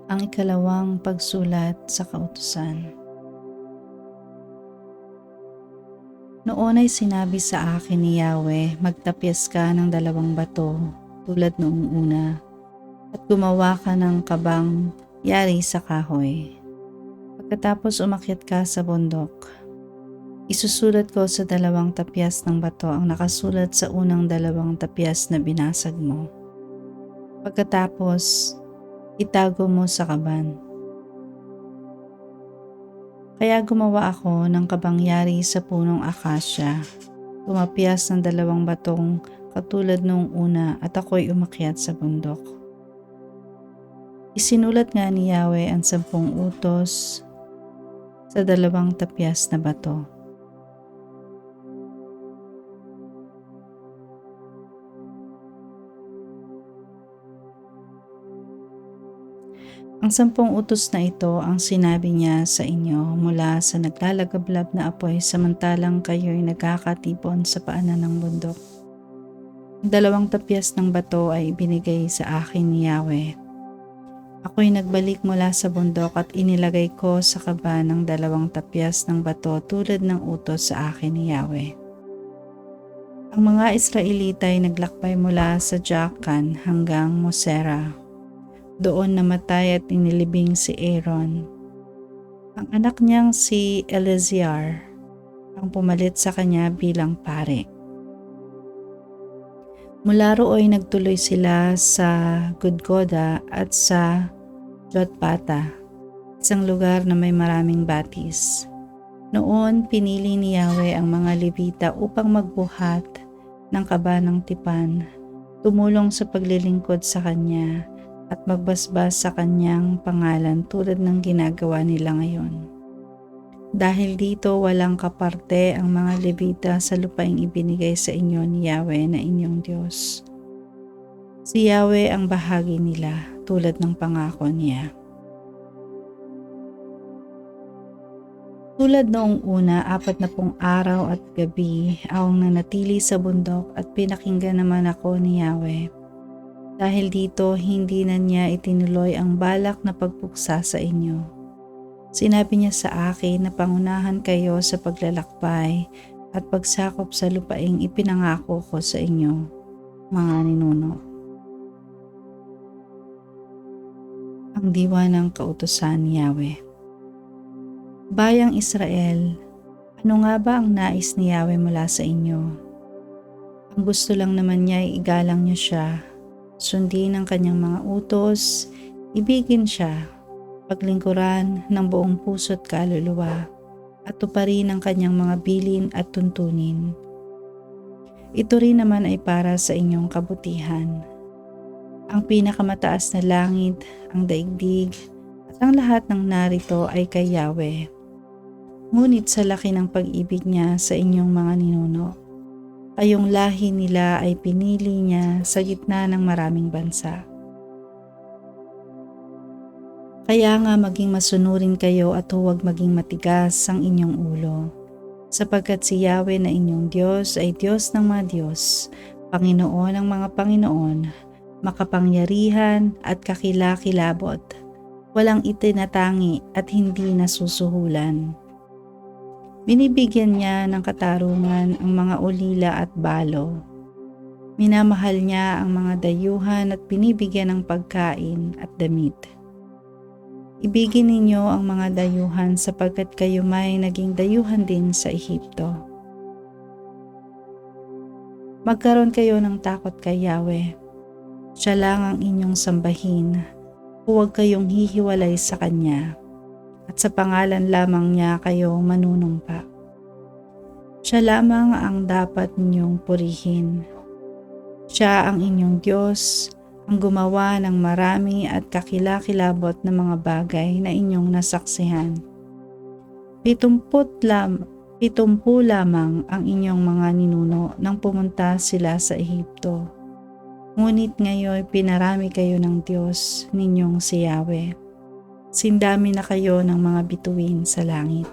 Ang ikalawang pagsulat sa kautusan. Noon ay sinabi sa akin ni Yahweh, magtapyas ka ng 2 bato tulad noong una at gumawa ka ng kabang yari sa kahoy. Pagkatapos umakyat ka sa bundok, isusulat ko sa 2 tapyas ng bato ang nakasulat sa unang 2 tapyas na binasag mo. Pagkatapos, itago mo sa kaban. Kaya gumawa ako ng kabangyari sa punong akasya, tumapyas ng 2 batong katulad noong una at ako'y umakyat sa bundok. Isinulat nga ni Yahweh ang 10 utos sa 2 tapyas na bato. Ang 10 utos na ito ang sinabi niya sa inyo mula sa naglalagablab na apoy samantalang kayo'y nagkakatipon sa paanan ng bundok. Ang 2 tapyas ng bato ay ibinigay sa akin ni Yahweh. Ako'y nagbalik mula sa bundok at inilagay ko sa kaban ng 2 tapyas ng bato tulad ng utos sa akin ni Yahweh. Ang mga Israelita ay naglakbay mula sa Jaakan hanggang Mosera. Doon namatay at inilibing si Aaron. Ang anak niyang si Eleazar ang pumalit sa kanya bilang pare. Mula rooy nagtuloy sila sa Gudgoda at sa Jotbata, isang lugar na may maraming batis. Noon pinili ni Yahweh ang mga Levita upang magbuhat ng kaba ng tipan, tumulong sa paglilingkod sa kanya at magbasbas sa kanyang pangalan tulad ng ginagawa nila ngayon. Dahil dito walang kaparte ang mga Levita sa lupaing ibinigay sa inyo ni Yahweh na inyong Diyos. Si Yahweh ang bahagi nila tulad ng pangako niya. Tulad noong una, 40 araw at gabi akong nanatili sa bundok at pinakinggan naman ako ni Yahweh. Dahil dito, hindi na niya itinuloy ang balak na pagpuksa sa inyo. Sinabi niya sa akin na pangunahan kayo sa paglalakbay at pagsakop sa lupaing ipinangako ko sa inyo, mga ninuno. Ang diwa ng kautusan ni Yahweh. Bayang Israel, ano nga ba ang nais ni Yahweh mula sa inyo? Ang gusto lang naman niya ay igalang niyo siya, sundin ang kanyang mga utos, ibigin siya, paglingkuran ng buong puso't kaluluwa, at tuparin ang kanyang mga bilin at tuntunin. Ito rin naman ay para sa inyong kabutihan. Ang pinakamataas na langit, ang daigdig, at ang lahat ng narito ay kay Yahweh. Ngunit sa laki ng pag-ibig niya sa inyong mga ninuno, kayong lahi nila ay pinili niya sa gitna ng maraming bansa. Kaya nga maging masunurin kayo at huwag maging matigas ang inyong ulo, sapagkat si Yahweh na inyong Diyos ay Diyos ng mga Diyos, Panginoon ng mga Panginoon, makapangyarihan at kakilakilabot, walang itinatangi at hindi nasusuhulan. Binibigyan niya ng katarungan ang mga ulila at balo. Minamahal niya ang mga dayuhan at binibigyan ng pagkain at damit. Ibigin ninyo ang mga dayuhan sapagkat kayo may naging dayuhan din sa Ehipto. Magkaroon kayo ng takot kay Yahweh. Siya lang ang inyong sambahin. Huwag kayong hihiwalay sa Kanya. At sa pangalan lamang niya kayo manunumpa. Siya lamang ang dapat ninyong purihin. Siya ang inyong Diyos, ang gumawa ng marami at kakilakilabot na mga bagay na inyong nasaksihan. 70 lamang ang inyong mga ninuno nang pumunta sila sa Ehipto. Ngunit ngayon pinarami kayo ng Diyos ninyong si Yahweh. Sindami na kayo ng mga bituin sa langit.